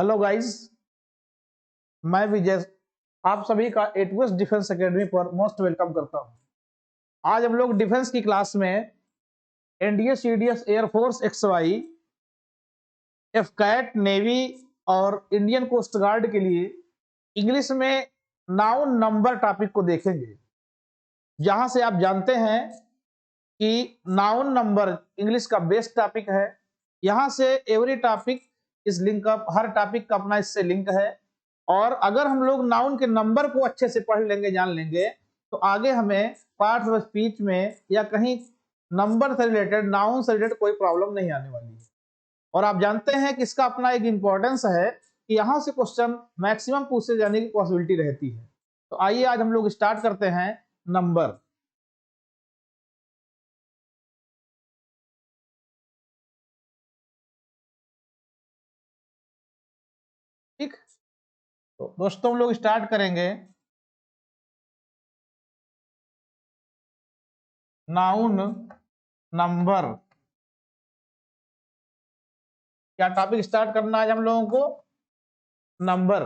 Hello guys, मैं विजय आप सभी का एटवस डिफेंस एकेडमी पर मोस्ट वेलकम करता हूं। आज हम लोग डिफेंस की क्लास में NDA, CDS, air force, X Y, AFCAT, navy और इंडियन कोस्ट गार्ड के लिए इंग्लिश में नाउन नंबर टॉपिक को देखेंगे। जहां से आप जानते हैं कि नाउन नंबर इंग्लिश का बेस्ट टॉपिक है। यहां से एवरी टॉपिक इस लिंक अप, हर टॉपिक का अपना इससे लिंक है। और अगर हम लोग नाउन के नंबर को अच्छे से पढ़ लेंगे, जान लेंगे, तो आगे हमें पार्ट ऑफ स्पीच में या कहीं नंबर से रिलेटेड, नाउन से रिलेटेड कोई प्रॉब्लम नहीं आने वाली है। और आप जानते हैं कि इसका अपना एक इंपॉर्टेंस है कि यहाँ से क्वेश्चन मैक्सिमम पूछे जाने की पॉसिबिलिटी रहती है। तो आइए आज हम लोग स्टार्ट करते हैं नंबर। ठीक, तो दोस्तों हम लोग स्टार्ट करेंगे नाउन नंबर। क्या टॉपिक स्टार्ट करना है आज हम लोगों को? नंबर।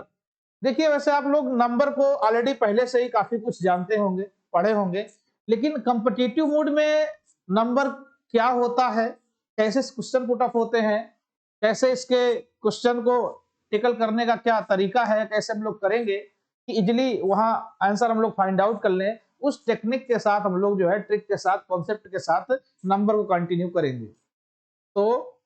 देखिए, वैसे आप लोग नंबर को ऑलरेडी पहले से ही काफी कुछ जानते होंगे, पढ़े होंगे, लेकिन कॉम्पिटिटिव मूड में नंबर क्या होता है, कैसे क्वेश्चन पुट अप होते हैं, कैसे इसके क्वेश्चन को टेकल करने का क्या तरीका है, कैसे हम लोग करेंगे कि इजिली वहां आंसर हम लोग फाइंड आउट कर लें, उस टेक्निक के साथ हम लोग जो है, ट्रिक के साथ, कॉन्सेप्ट के साथ नंबर को कंटिन्यू करेंगे। तो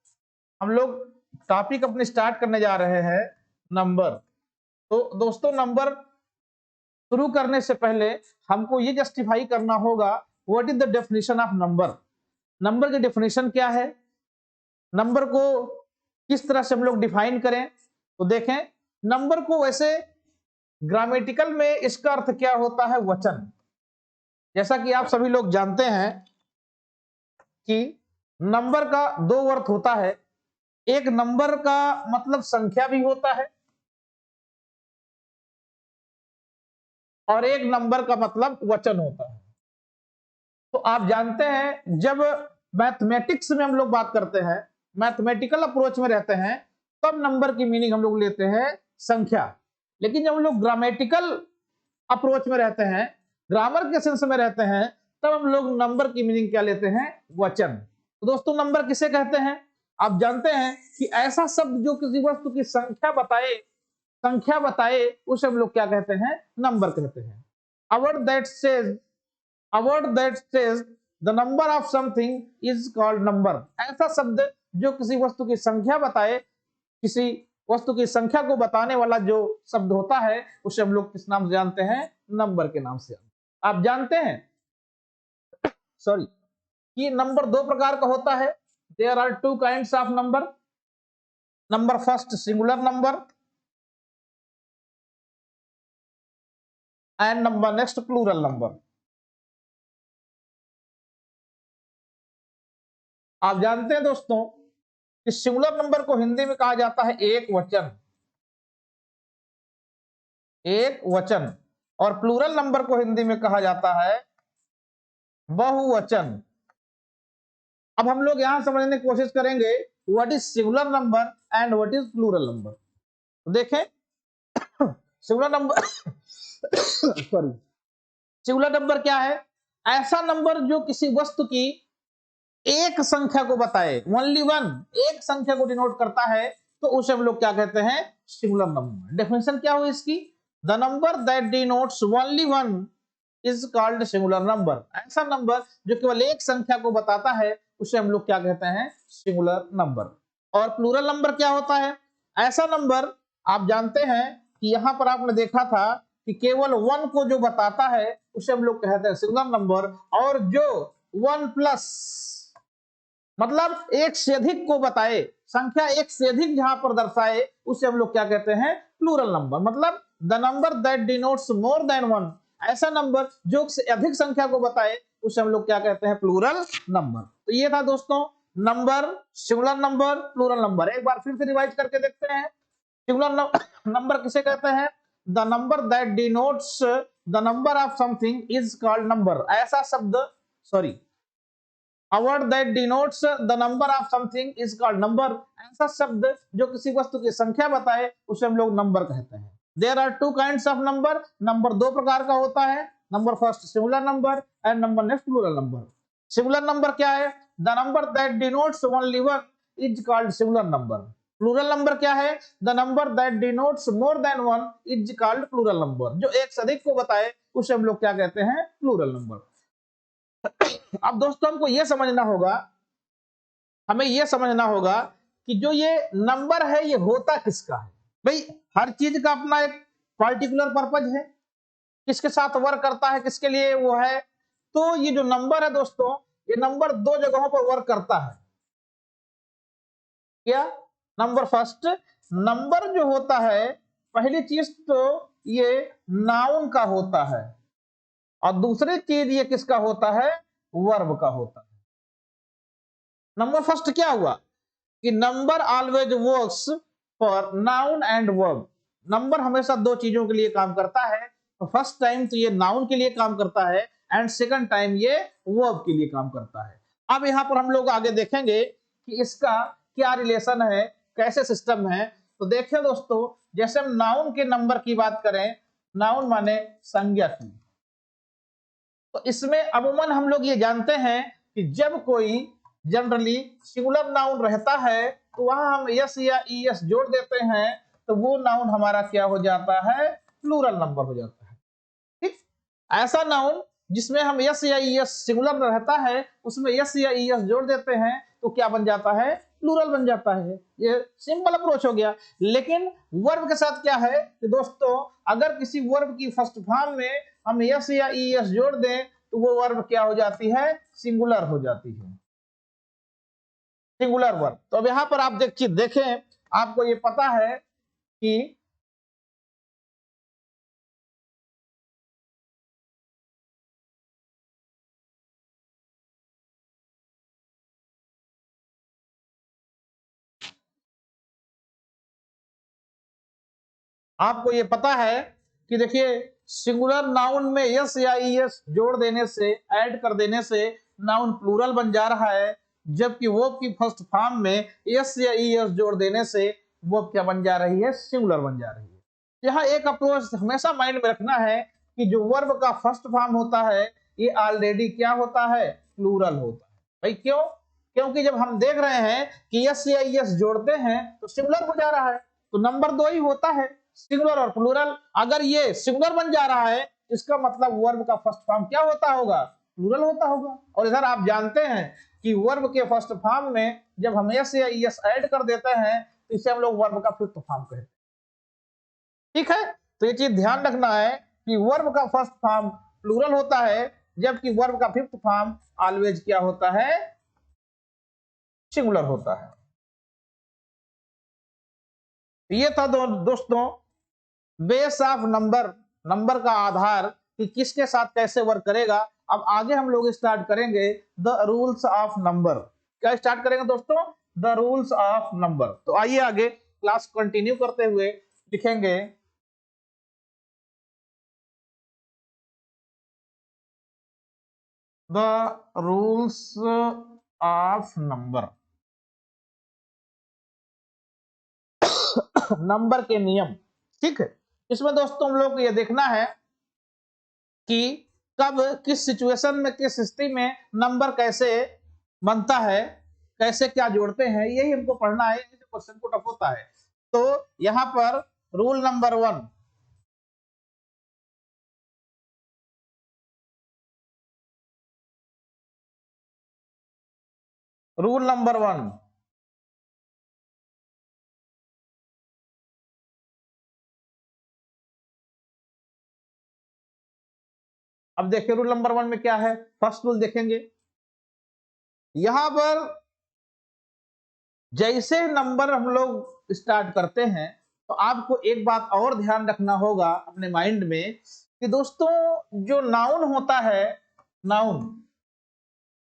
हम लोग टॉपिक अपने स्टार्ट करने जा रहे हैं नंबर। तो दोस्तों, नंबर शुरू करने से पहले हमको ये जस्टिफाई करना होगा what is the definition of number. Number की डेफिनेशन क्या है, नंबर को किस तरह से हम लोग डिफाइन करें। तो देखें, नंबर को वैसे ग्रामेटिकल में इसका अर्थ क्या होता है? वचन। जैसा कि आप सभी लोग जानते हैं कि नंबर का दो अर्थ होता है। एक नंबर का मतलब संख्या भी होता है और एक नंबर का मतलब वचन होता है। तो आप जानते हैं, जब मैथमेटिक्स में हम लोग बात करते हैं, मैथमेटिकल अप्रोच में रहते हैं, तब नंबर की मीनिंग हम लोग लेते हैं संख्या। लेकिन जब हम लोग ग्रामेटिकल अप्रोच में रहते हैं, ग्रामर के सेंस में रहते हैं, तब हम लोग नंबर की मीनिंग क्या लेते हैं? वचन। तो दोस्तों, नंबर किसे कहते हैं? आप जानते हैं कि ऐसा शब्द जो किसी वस्तु की संख्या बताए, उसे हम लोग क्या कहते हैं? नंबर कहते हैं। A word that says the number of something is called number। ऐसा शब्द जो किसी वस्तु की संख्या बताए, किसी वस्तु की संख्या को बताने वाला जो शब्द होता है, उसे हम लोग किस नाम से जानते हैं? नंबर के नाम से। आप जानते हैं सॉरी कि नंबर दो प्रकार का होता है। There are two kinds of number. Number first, singular number, and number next, plural number. आप जानते हैं दोस्तों कि सिंगुलर नंबर को हिंदी में कहा जाता है एक वचन, एक वचन। और प्लूरल नंबर को हिंदी में कहा जाता है बहुवचन। अब हम लोग यहां समझने की कोशिश करेंगे what is singular number and what is plural number. तो देखें, singular number sorry singular number क्या है? ऐसा नंबर जो किसी वस्तु की एक संख्या को बताए, ओनली वन, एक संख्या को डिनोट करता है, तो उसे हम लोग क्या कहते हैं? Singular number. डेफिनेशन क्या हुई इसकी? The number that denotes only one is called singular number. ऐसा नंबर जो केवल एक संख्या को बताता है, उसे हम लोग क्या कहते हैं? Singular number. और प्लूरल नंबर क्या होता है? ऐसा नंबर, आप जानते हैं कि यहां पर आपने देखा था कि केवल वन को जो बताता है, उसे हम लोग कहते हैं सिंगुलर नंबर। और जो वन प्लस, मतलब एक से अधिक को बताए, संख्या एक से अधिक जहां पर दर्शाए, उसे हम लोग क्या कहते हैं? Plural number. मतलब the number that denotes more than one, ऐसा नंबर जो से अधिक संख्या को बताए, उसे हम लोग क्या कहते हैं? Plural number. तो ये था दोस्तों number, singular number, plural number. एक बार फिर से रिवाइज करके देखते हैं। सिंगुलर नंबर किसे कहते हैं? The number that denotes the number of something is called number. ऐसा शब्द, sorry, A word that denotes the number of something is called number। ऐसा शब्द जो किसी वस्तु की संख्या बताए उसे हम लोग नंबर कहते हैं। There are two kinds of number, number दो प्रकार का होता है, number first singular number and number next plural number. Singular number क्या है? The number that denotes only one is called singular number. Plural number क्या है? The number that denotes more than one is called plural number. जो एक से अधिक को बताए उसे हम लोग क्या कहते हैं? Plural number. अब दोस्तों हमको यह समझना होगा, हमें यह समझना होगा कि जो ये नंबर है ये होता किसका है। भाई हर चीज का अपना एक पार्टिकुलर पर्पज है, किसके साथ वर्क करता है, किसके लिए वो है। तो ये जो नंबर है दोस्तों, ये नंबर दो जगहों पर वर्क करता है। क्या? नंबर फर्स्ट, नंबर जो होता है पहली चीज तो ये नाउन का होता है, और दूसरी चीज ये किसका होता है? वर्ब का होता है। नंबर फर्स्ट क्या हुआ कि number always works for noun and verb. Number हमेशा दो चीजों के लिए काम करता है। तो फर्स्ट टाइम तो ये नाउन के लिए काम करता है एंड सेकंड टाइम ये वर्ब के लिए काम करता है। अब यहाँ पर हम लोग आगे देखेंगे कि इसका क्या रिलेशन है, कैसे सिस्टम है। तो देखिए दोस्तों, जैसे हम नाउन के नंबर की बात करें, नाउन माने संज्ञा की, तो इसमें अमूमन हम लोग ये जानते हैं कि जब कोई जनरली सिंगुलर नाउन रहता है तो वहां हम यस या ईएस जोड़ देते हैं, तो वो नाउन हमारा क्या हो जाता है? प्लूरल नंबर हो जाता है। ठीक, ऐसा नाउन जिसमें हम यस या ईएस सिंगुलर रहता है उसमें यस या ईएस जोड़ देते हैं तो क्या बन जाता है? प्लूरल बन जाता है। ये सिंपल अप्रोच हो गया। लेकिन वर्ब के साथ क्या है कि दोस्तों, अगर किसी वर्ब की फर्स्ट फॉर्म में हम यस या ईएस जोड़ दें तो वो वर्ब क्या हो जाती है? सिंगुलर हो जाती है, सिंगुलर वर्ब। तो अब यहां पर आप देखें, आपको ये पता है कि आपको ये पता है कि देखिए सिंगुलर नाउन में यस या ईएस जोड़ देने से, ऐड कर देने से नाउन प्लूरल बन जा रहा है, जबकि वर्ब की फर्स्ट फॉर्म में यस या ईएस जोड़ देने से वर्ब क्या बन जा रही है? सिंगुलर बन जा रही है। यहाँ एक अप्रोच हमेशा माइंड में रखना है कि जो वर्ब का फर्स्ट फॉर्म होता है ये ऑलरेडी क्या होता है? प्लूरल होता है। भाई क्यों? क्योंकि जब हम देख रहे हैं कि यस या ईएस जोड़ते हैं तो सिंगुलर हो जा रहा है, तो नंबर दो ही होता है, सिंगुलर और प्लूरल। अगर ये सिंगुलर बन जा रहा है इसका मतलब वर्ब का फर्स्ट फॉर्म क्या होता होगा? प्लूरल होता होगा। और इधर आप जानते हैं कि वर्ब के फर्स्ट फॉर्म में जब हम यस या ईएस ऐड कर देते हैं तो इसे हम लोग वर्ब का फिफ्थ फॉर्म कहते हैं। ठीक है, तो ये चीज ध्यान रखना है कि वर्ब का फर्स्ट फॉर्म प्लूरल होता है, जबकि वर्ब का फिफ्थ फॉर्म ऑलवेज क्या होता है? सिंगुलर होता है। ये था दोस्तों बेस ऑफ नंबर, नंबर का आधार कि किसके साथ कैसे वर्क करेगा। अब आगे हम लोग स्टार्ट करेंगे द रूल्स ऑफ नंबर। क्या स्टार्ट करेंगे दोस्तों? The rules of number. तो आइए आगे क्लास कंटिन्यू करते हुए लिखेंगे the rules of number. Number के नियम। ठीक है, इसमें दोस्तों हम लोग को यह देखना है कि कब किस सिचुएशन में, किस स्थिति में नंबर कैसे बनता है, कैसे क्या जोड़ते हैं, यही हमको पढ़ना है। जो क्वेश्चन को टफ होता है। तो यहां पर rule number one, rule number one, अब देखिए रूल नंबर वन में क्या है। फर्स्ट रूल देखेंगे, यहां पर जैसे नंबर हम लोग स्टार्ट करते हैं तो आपको एक बात और ध्यान रखना होगा अपने माइंड में कि दोस्तों जो नाउन होता है, नाउन,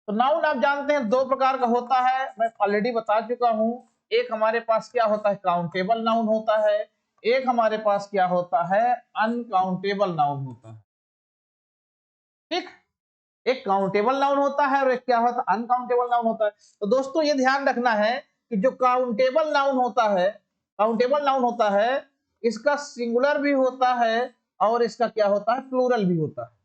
तो नाउन आप जानते हैं दो प्रकार का होता है, मैं ऑलरेडी बता चुका हूं। एक हमारे पास क्या होता है? काउंटेबल नाउन होता है। एक हमारे पास क्या होता है? अनकाउंटेबल नाउन होता है। ठीक, एक काउंटेबल नाउन होता है और एक क्या होता है? अनकाउंटेबल नाउन होता है। तो दोस्तों ये ध्यान रखना है कि जो काउंटेबल नाउन होता है, काउंटेबल नाउन होता है, इसका सिंगुलर भी होता है और इसका क्या होता है, प्लूरल भी होता है।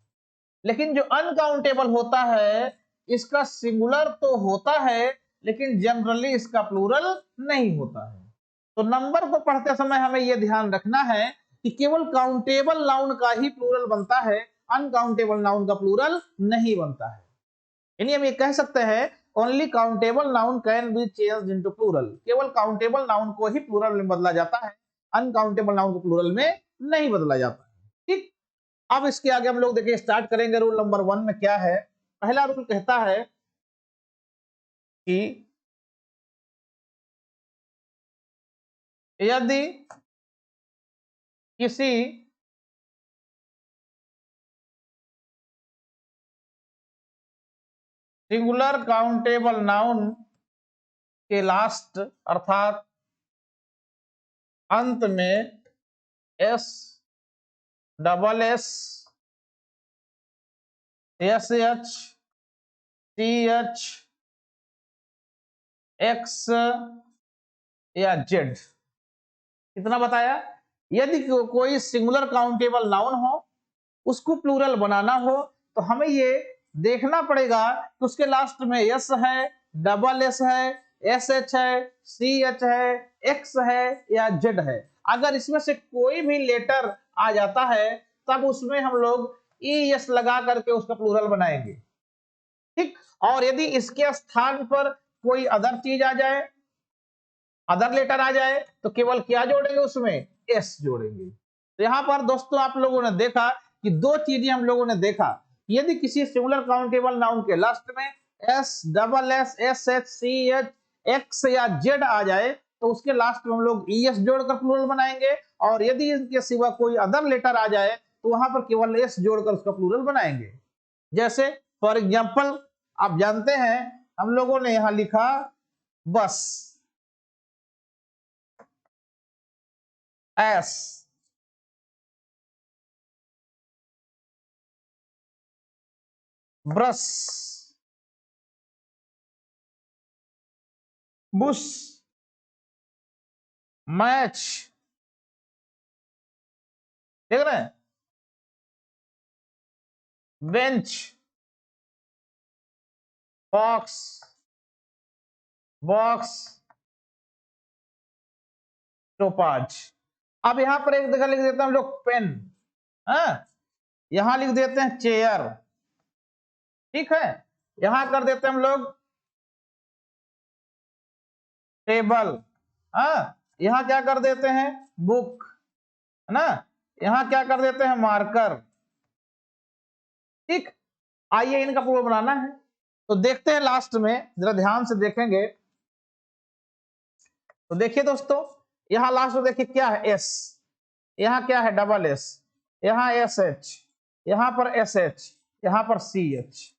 लेकिन जो अनकाउंटेबल होता है, इसका सिंगुलर तो होता है लेकिन जनरली इसका प्लूरल नहीं होता है। तो नंबर को पढ़ते समय हमें यह ध्यान रखना है कि केवल काउंटेबल नाउन का ही प्लूरल बनता है, अनकाउंटेबल नाउन का प्लूरल नहीं बनता है। यानी हम ये कह सकते हैं only countable noun can be changed into plural, केवल काउंटेबल नाउन को ही प्लूरल में बदला जाता है, अनकाउंटेबल नाउन को प्लूरल में नहीं बदला जाता है। ठीक, अब इसके आगे हम लोग देखिए स्टार्ट करेंगे। रूल नंबर 1 में क्या है? पहला रूल कहता है कि यदि किसी सिंगुलर काउंटेबल नाउन के लास्ट अर्थात अंत में S, double S, S H, C H, X या जेड, कितना बताया? यदि कोई सिंगुलर काउंटेबल नाउन हो, उसको प्लूरल बनाना हो, तो हमें ये देखना पड़ेगा कि उसके लास्ट में एस है, डबल एस है, एस एच है, सी एच है, एक्स है या जेड है। अगर इसमें से कोई भी लेटर आ जाता है तब उसमें हम लोग ई एस लगा करके उसका प्लूरल बनाएंगे। ठीक, और यदि इसके स्थान पर कोई अदर चीज आ जाए, अदर लेटर आ जाए, तो केवल क्या जोड़ेंगे उसमें? एस जोड़ेंगे। तो यहां पर दोस्तों आप लोगों ने देखा कि दो चीजें हम लोगों ने देखा, यदि किसी सिंगुलर काउंटेबल नाउन के लास्ट में S, double S, S H, C H, X या जेड आ जाए तो उसके लास्ट में हम लोग ई एस जोड़कर प्लूरल बनाएंगे, और यदि इनके सिवा कोई अदर लेटर आ जाए तो वहां पर केवल एस जोड़कर उसका प्लूरल बनाएंगे। जैसे फॉर एग्जाम्पल आप जानते हैं हम लोगों ने यहां लिखा बस, एस, ब्रश, बुश, मैच, देख रहे हैं, बेंच, बॉक्स, बॉक्स, टोपाज। अब यहां पर एक जगह लिख देते हैं हम लोग पेन, यहां लिख देते हैं चेयर, ठीक है, यहां कर देते हैं हम लोग टेबल, यहां क्या कर देते हैं? बुक, है ना, यहां क्या कर देते हैं? मार्कर। ठीक, आइए इनका प्लूरल बनाना है, तो देखते हैं लास्ट में, जरा ध्यान से देखेंगे तो देखिए दोस्तों, यहां लास्ट में देखिए क्या है? एस, यहां क्या है? डबल एस, यहां एस एच, यहां पर एस एच, यहां पर सी एच,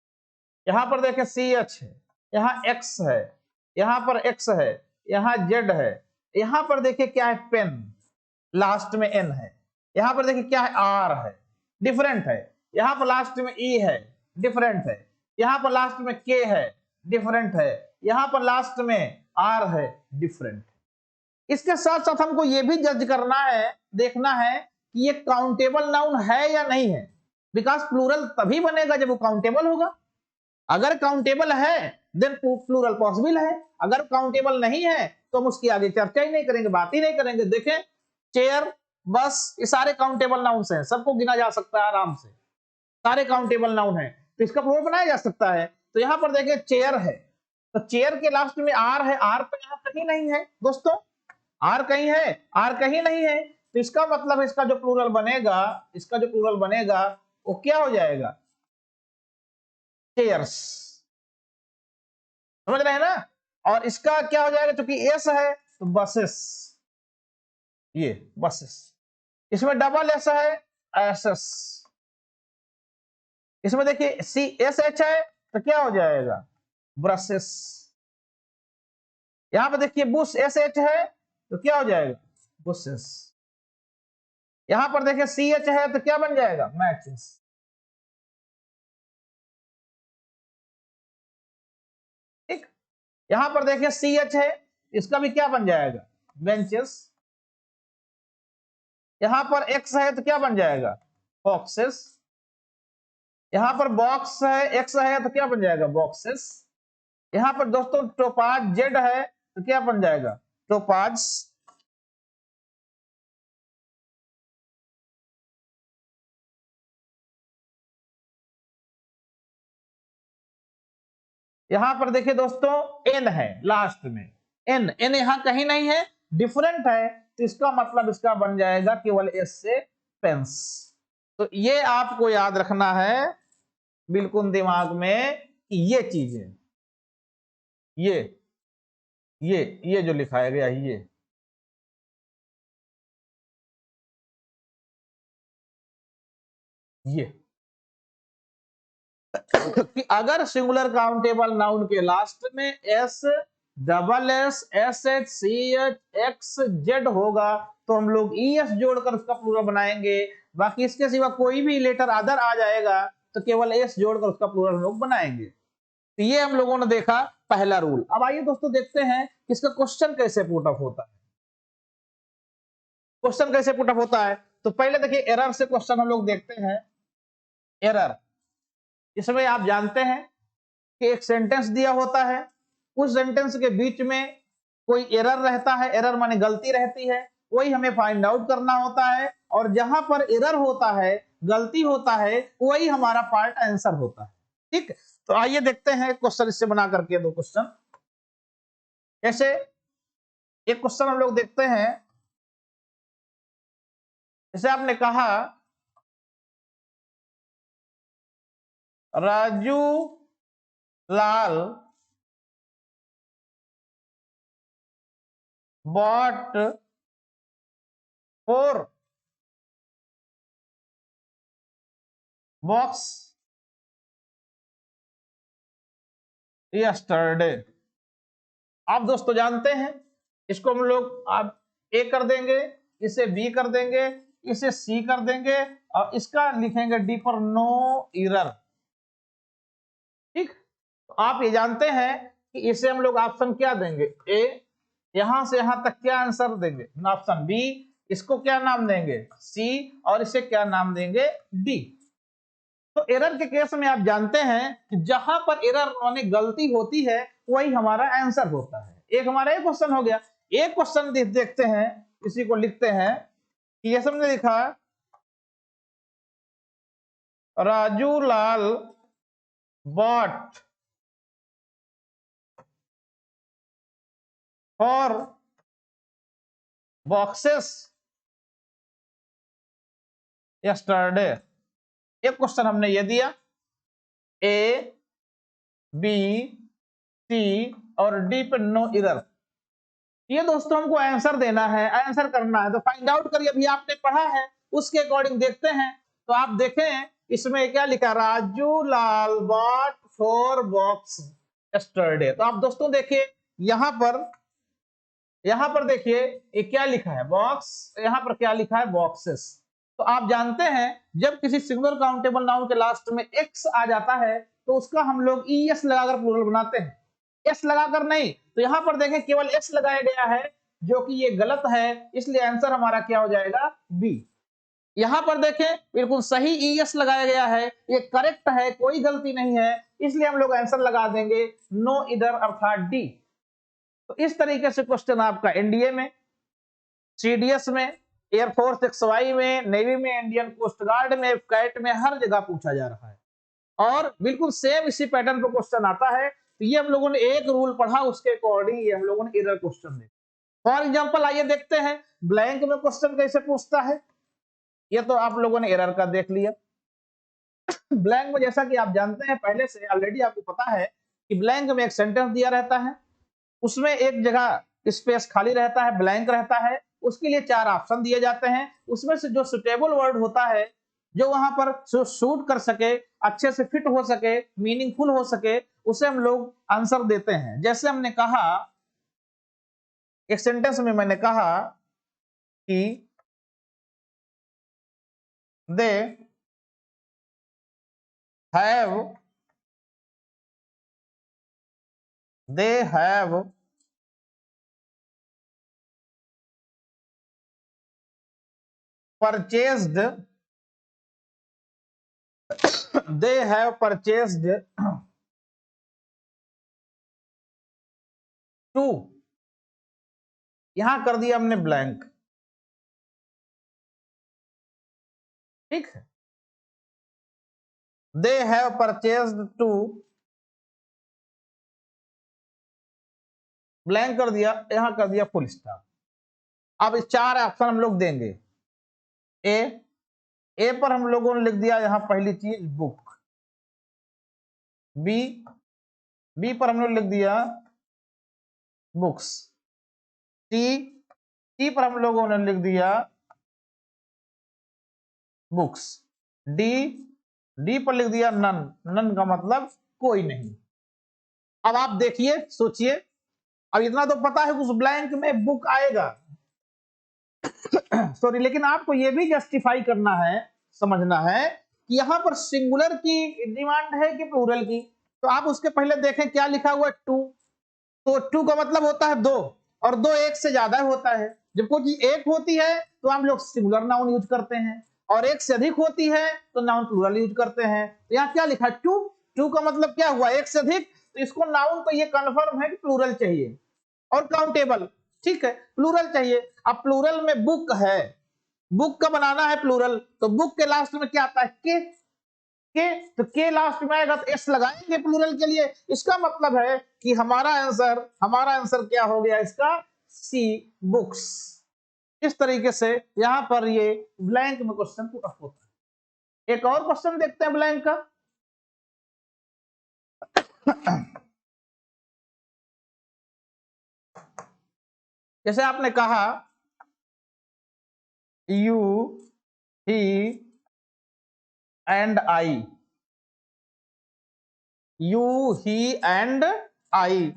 यहां पर देखिए सी एच है, यहां एक्स है, यहां पर एक्स है, यहां जेड है, यहां पर देखिए क्या है? पेन, लास्ट में एन है, यहां पर देखिए क्या है? आर है, डिफरेंट है, यहां पर लास्ट में ई है, डिफरेंट है, यहां पर लास्ट में के है, डिफरेंट है, यहां पर लास्ट में आर है, डिफरेंट। इसके साथ साथ हमको यह भी जज करना है, देखना है कि ये काउंटेबल नाउन है या नहीं है, बिकॉज प्लूरल तभी बनेगा जब वो काउंटेबल होगा। अगर काउंटेबल है देन प्लूरल पॉसिबल है, अगर काउंटेबल नहीं है तो हम उसकी आगे चर्चा ही नहीं करेंगे, बात ही नहीं करेंगे। देखें, चेयर, बस, ये सारे काउंटेबल नाउन्स हैं, सबको गिना जा सकता है आराम से, सारे काउंटेबल नाउन है, तो इसका प्लूरल बनाया जा सकता है। तो यहां पर देखिए चेयर है, तो चेयर के लास्ट में आर है, आर तो यहां कहीं नहीं है दोस्तों, आर कहीं है? आर कहीं नहीं है, तो इसका मतलब इसका जो प्लूरल बनेगा, इसका जो प्लूरल बनेगा वो क्या हो जाएगा? चेयर्स, समझ रहे हैं ना। और इसका क्या हो जाएगा? क्योंकि एस है तो बसेस, ये बसेस, इसमें डबल एस है, एसएस, इसमें देखिए सी एस एच है तो क्या हो जाएगा? ब्रसेस, यहां पर देखिए बुश एस एच है तो क्या हो जाएगा? बुशेस, यहां पर देखिए सी एच है तो क्या बन जाएगा? मैचेस। ठीक, यहां पर देखिए सी एच है, इसका भी क्या बन जाएगा, बेंचेस। यहां पर एक्स है तो क्या बन जाएगा, बॉक्सेस। यहां पर बॉक्स है, एक्स है तो क्या बन जाएगा, बॉक्सेस। यहां पर दोस्तों टोपाज जेड है तो क्या बन जाएगा, टोपाज। यहां पर देखिए दोस्तों एन है लास्ट में, एन एन यहां कहीं नहीं है, डिफरेंट है, तो इसका मतलब इसका बन जाएगा केवल एस से पेंस। तो ये आपको याद रखना है बिल्कुल दिमाग में कि ये चीजें, ये ये जो लिखाया गया ये कि अगर सिंगुलर काउंटेबल नाउन के लास्ट में S double S S H C H X Z होगा तो हम लोग ई एस जोड़कर उसका प्लूरल बनाएंगे। बाकी इसके सिवा कोई भी लेटर अदर आ जाएगा तो केवल एस जोड़कर उसका प्लूरल हम लोग बनाएंगे। तो ये हम लोगों ने देखा पहला रूल। अब आइए दोस्तों देखते हैं कि इसका क्वेश्चन कैसे पुट अप होता है। क्वेश्चन कैसे पुट अप होता है, तो पहले देखिए एरर से क्वेश्चन हम लोग देखते हैं। एरर, इसमें आप जानते हैं कि एक सेंटेंस दिया होता है, उस सेंटेंस के बीच में कोई एरर रहता है, एरर माने गलती रहती है, वही हमें फाइंड आउट करना होता है। और जहां पर एरर होता है, गलती होता है, वही हमारा पार्ट आंसर होता है। ठीक, तो आइए देखते हैं क्वेश्चन इससे बना करके दो क्वेश्चन। जैसे एक क्वेश्चन हम लोग देखते हैं, जैसे आपने कहा राजू लाल बॉट 4 बॉक्स यस्टरडे। आप दोस्तों जानते हैं इसको हम लोग आप ए कर देंगे, इसे बी कर देंगे, इसे सी कर देंगे और इसका लिखेंगे डी पर नो एरर। ठीक, तो आप ये जानते हैं कि इसे हम लोग ऑप्शन क्या देंगे, ए। यहां से यहां तक क्या आंसर देंगे, ऑप्शन बी। इसको क्या नाम देंगे, सी। और इसे क्या नाम देंगे, डी। तो एरर के केस में आप जानते हैं कि जहां पर एरर माने गलती होती है वही हमारा आंसर होता है। एक हमारा एक क्वेश्चन हो गया। एक क्वेश्चन देखते हैं, इसी को लिखते हैं कि ये सबने लिखा राजू लाल बॉट फॉर बॉक्सेस यस्टरडे। एक क्वेश्चन हमने ये दिया, ए बी सी और डी पे नो एरर। ये दोस्तों हमको आंसर देना है, आंसर करना है, तो फाइंड आउट करिए। अभी आपने पढ़ा है उसके अकॉर्डिंग देखते हैं। तो आप देखें इसमें क्या लिखा, राजू लाल बॉट 4 बॉक्स यस्टरडे। तो आप दोस्तों देखिए यहां पर देखिए ये क्या लिखा है, बॉक्स। यहां पर क्या लिखा है, बॉक्सेस। तो आप जानते हैं जब किसी सिंगुलर काउंटेबल नाउन के लास्ट में एक्स आ जाता है तो उसका हम लोग ई एस लगाकर प्लूरल बनाते हैं, एस लगाकर नहीं। तो यहां पर देखें केवल एस लगाया गया है जो कि ये गलत है, इसलिए आंसर हमारा क्या हो जाएगा, बी। यहां पर देखें बिल्कुल सही ई एस लगाया गया है, ये करेक्ट है, कोई गलती नहीं है, इसलिए हम लोग आंसर लगा देंगे नो इधर अर्थात डी। तो इस तरीके से क्वेश्चन आपका एनडीए में, सीडीएस में, एयरफोर्स एक्सवाई में, नेवी में, इंडियन कोस्ट गार्ड में, कैट में, हर जगह पूछा जा रहा है। और बिल्कुल सेम इसी पैटर्न पर क्वेश्चन आता है। तो ये हम लोगों ने एक रूल पढ़ा, उसके अकॉर्डिंग ये हम लोगों ने एरर क्वेश्चन देखा। फॉर एग्जांपल आइए देखते हैं ब्लैंक में क्वेश्चन कैसे पूछता है। ये तो आप लोगों ने एरर का देख लिया। ब्लैंक में जैसा कि आप जानते हैं पहले से ऑलरेडी आपको पता है कि ब्लैंक में एक सेंटेंस दिया रहता है, उसमें एक जगह स्पेस खाली रहता है, ब्लैंक रहता है, उसके लिए 4 ऑप्शन दिए जाते हैं। उसमें से जो सुटेबल वर्ड होता है, जो वहां पर शूट कर सके, अच्छे से फिट हो सके, मीनिंगफुल हो सके, उसे हम लोग आंसर देते हैं। जैसे हमने कहा एक सेंटेंस में, मैंने कहा कि they have purchased, they have purchased two, यहां कर दिया हमने ब्लैंक, ठीक है। They have purchased two, blank कर दिया, यहां कर दिया फुल स्टॉप। अब इस 4 ऑप्शन हम लोग देंगे। ए पर हम लोगों ने लिख दिया यहां पहली चीज बुक, बी पर हम लोग लिख दिया बुक्स, सी पर हम लोगों ने लिख दिया बुक्स, डी पर लिख दिया नन, नन का मतलब कोई नहीं। अब आप देखिए, सोचिए, अब इतना तो पता है उस ब्लैंक में बुक आएगा सॉरी, लेकिन आपको यह भी जस्टिफाई करना है, समझना है कि यहां पर सिंगुलर की डिमांड है कि प्लूरल की। तो आप उसके पहले देखें क्या लिखा हुआ है, टू, तो टू का मतलब होता है 2, और 2 एक से ज्यादा होता है। जब कोई चीज एक होती है तो हम लोग सिंगुलर नाउन यूज करते हैं, और एक से अधिक होती है तो नाउन प्लूरल यूज करते हैं। तो यहाँ क्या लिखा है, टू, टू का मतलब क्या हुआ, एक से अधिक, तो इसको नाउन तो ये कंफर्म है कि प्लूरल चाहिए, और काउंटेबल, ठीक है, प्लूरल चाहिए। अब प्लूरल में बुक है, बुक का बनाना है प्लूरल, तो बुक के लास्ट में क्या आता है, के, तो के लास्ट में आएगा तो एस लगाएंगे प्लूरल के लिए। इसका मतलब है कि हमारा आंसर क्या हो गया इसका, सी, बुक्स। इस तरीके से यहां पर ये ब्लैंक में क्वेश्चन पुट अप होता है। एक और क्वेश्चन देखते हैं ब्लैंक का। जैसे आपने कहा you, he and I, you, he and I,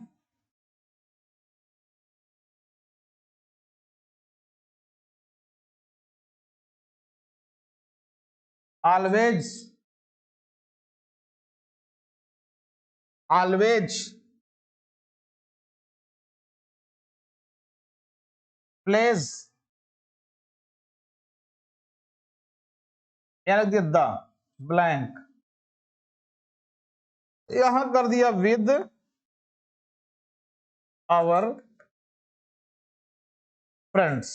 always, pledge, यानी द ब्लैंक, यहां कर दिया विद आवर फ्रेंड्स,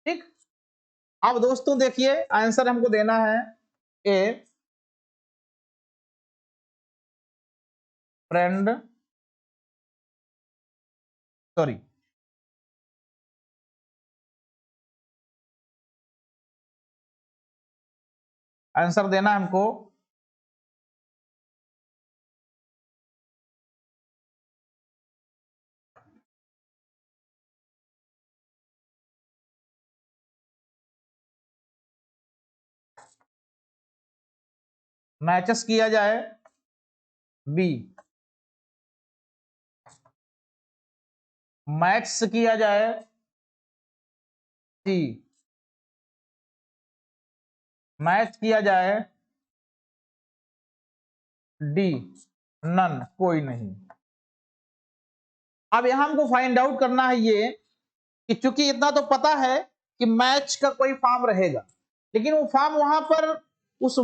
ठीक। अब दोस्तों देखिए, आंसर हमको देना है ए फ्रेंड, सॉरी, आंसर देना हमको मैचेस किया जाए, बी मैथ्स किया जाए, सी मैच किया जाए, डी नन कोई नहीं। अब यहां हमको फाइंड आउट करना है ये कि चूंकि इतना तो पता है कि मैच का कोई फॉर्म रहेगा, लेकिन वो फॉर्म वहां पर उस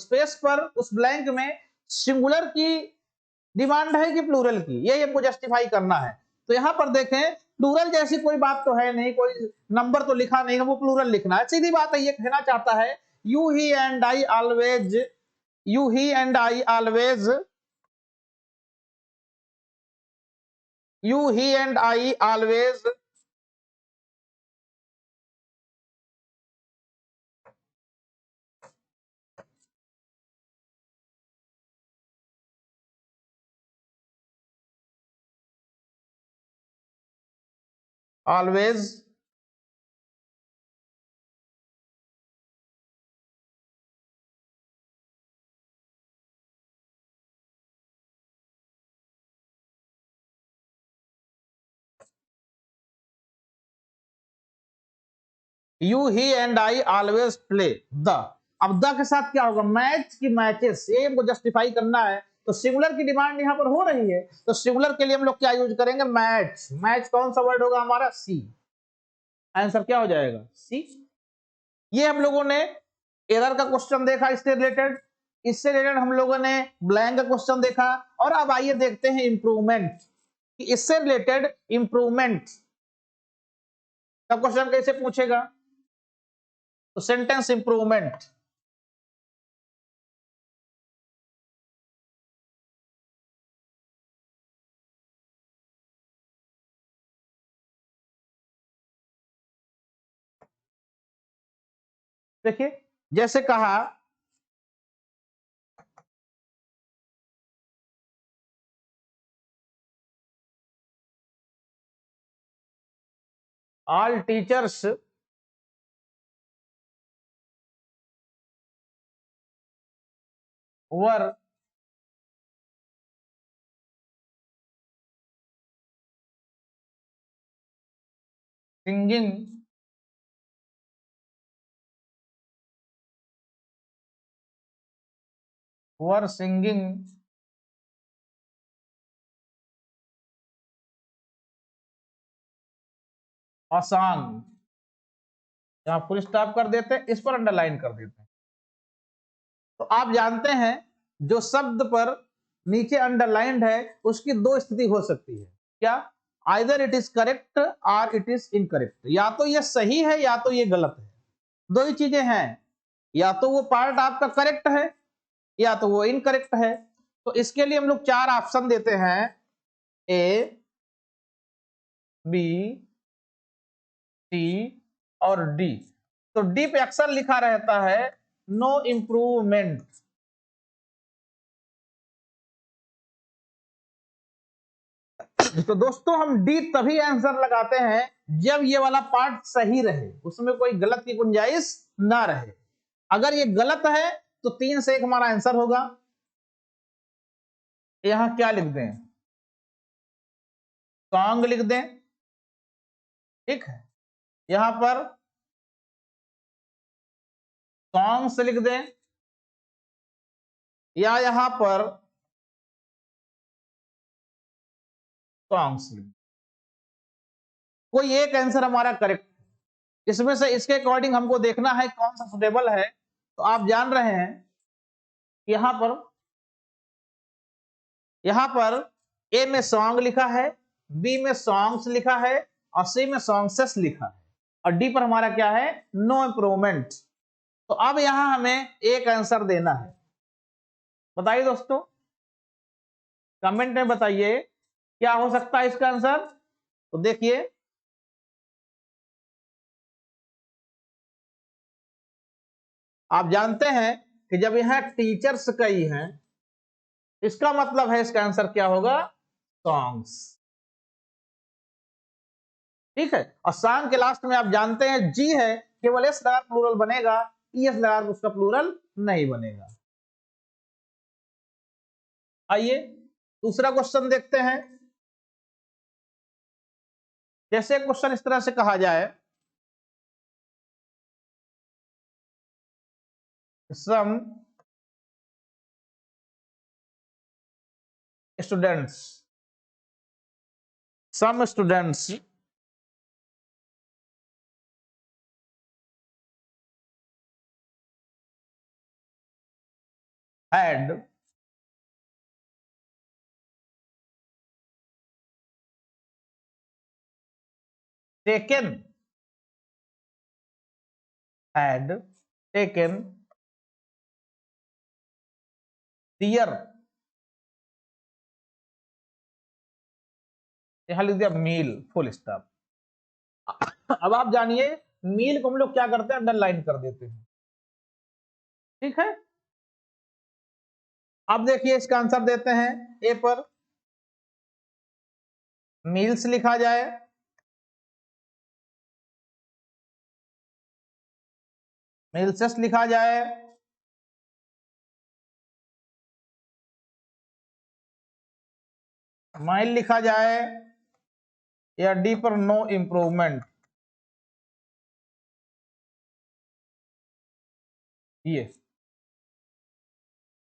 स्पेस पर, उस ब्लैंक में सिंगुलर की डिमांड है कि प्लूरल की, ये हमको जस्टिफाई करना है। तो यहां पर देखें, प्लूरल जैसी कोई बात तो है नहीं, कोई नंबर तो लिखा नहीं है, वो प्लूरल लिखना है, सीधी बात है। ये कहना चाहता है you he and I always, you he and I always, you he and I always always you he and I always play the. अब द के साथ क्या होगा, मैच की मैचेस, ये हमको जस्टिफाई करना है। तो सिंगुलर की डिमांड यहां पर हो रही है, तो सिंगुलर के लिए हम लोग क्या यूज करेंगे, मैच। मैच कौन सा वर्ड होगा हमारा, सी। आंसर क्या हो जाएगा, सी। ये हम लोगों ने एरर का क्वेश्चन देखा, इससे रिलेटेड हम लोगों ने ब्लैंक का क्वेश्चन देखा। और अब आइए देखते हैं इंप्रूवमेंट, कि इससे रिलेटेड इंप्रूवमेंट का क्वेश्चन कैसे पूछेगा। तो सेंटेंस इंप्रूवमेंट, देखिए जैसे कहा all teachers were singing a song, यहां फुल स्टॉप कर देते हैं, इस पर अंडरलाइन कर देते हैं। तो आप जानते हैं जो शब्द पर नीचे अंडरलाइंड है उसकी दो स्थिति हो सकती है, क्या? आइदर इट इज करेक्ट और इट इज इनकरेक्ट, या तो ये सही है या तो ये गलत है, दो ही चीजें हैं, या तो वो पार्ट आपका करेक्ट है या तो वो इनकरेक्ट है। तो इसके लिए हम लोग चार ऑप्शन देते हैं, ए, बी, सी और डी। तो डी पे अक्सर लिखा रहता है नो इंप्रूवमेंट। तो दोस्तों हम डी तभी आंसर लगाते हैं जब ये वाला पार्ट सही रहे, उसमें कोई गलत की गुंजाइश ना रहे। अगर ये गलत है तो 3 से 1 हमारा आंसर होगा। यहां क्या लिख दें? सॉन्ग लिख दें, ठीक है। यहां पर सॉन्ग्स लिख दें, या यहां पर सॉन्ग्स लिख दें। कोई एक आंसर हमारा करेक्ट, इसमें से इसके अकॉर्डिंग हमको देखना है कौन सा सुटेबल है। तो आप जान रहे हैं यहां पर ए में सॉन्ग लिखा है, बी में सॉन्ग्स लिखा है और सी में सॉन्ग्सेस लिखा है, और डी पर हमारा क्या है? No improvement. तो अब यहां हमें एक आंसर देना है। बताइए दोस्तों, कमेंट में बताइए क्या हो सकता है इसका आंसर। तो देखिए आप जानते हैं कि जब यहां टीचर्स कई हैं, इसका मतलब है इसका आंसर क्या होगा? सॉन्ग्स, ठीक है। और सॉन्ग के लास्ट में आप जानते हैं जी है, केवल एस लगा प्लूरल बनेगा, ईएस लगा उसका प्लूरल नहीं बनेगा। आइए दूसरा क्वेश्चन देखते हैं। जैसे क्वेश्चन इस तरह से कहा जाए, some students had taken their, यहां लिख दिया मील, फुल स्टॉप। अब आप जानिए मील को हम लोग क्या करते हैं? अंडरलाइन कर देते हैं, ठीक है। अब देखिए इसका आंसर देते हैं, ए पर मील्स लिखा जाए, मील्सेस लिखा जाए, माइल लिखा जाए, या डी पर नो इंप्रूवमेंट। ये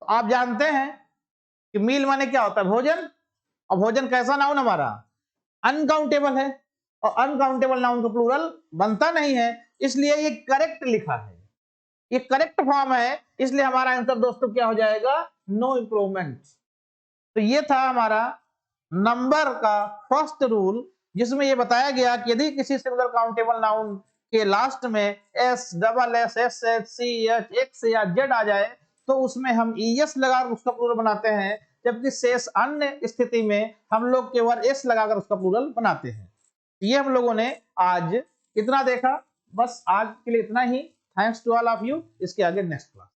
तो आप जानते हैं कि मील माने क्या होता है? भोजन। और भोजन कैसा नाउन हमारा? अनकाउंटेबल है, और अनकाउंटेबल नाउन का प्लूरल बनता नहीं है, इसलिए ये करेक्ट लिखा है, ये करेक्ट फॉर्म है, इसलिए हमारा आंसर दोस्तों क्या हो जाएगा, नो इंप्रूवमेंट। तो ये था हमारा नंबर का फर्स्ट रूल, जिसमें ये बताया गया कि यदि किसी सिंगल काउंटेबल नाउन के लास्ट में S, double S, S H, C H, X या जेड आ जाए तो उसमें हम ईएस लगाकर उसका प्लूरल बनाते हैं, जबकि शेष अन्य स्थिति में हम लोग केवल एस लगाकर उसका प्लूरल बनाते हैं। ये हम लोगों ने आज इतना देखा, बस आज के लिए इतना ही। Thanks to all of you. इसके आगे नेक्स्ट क्लास।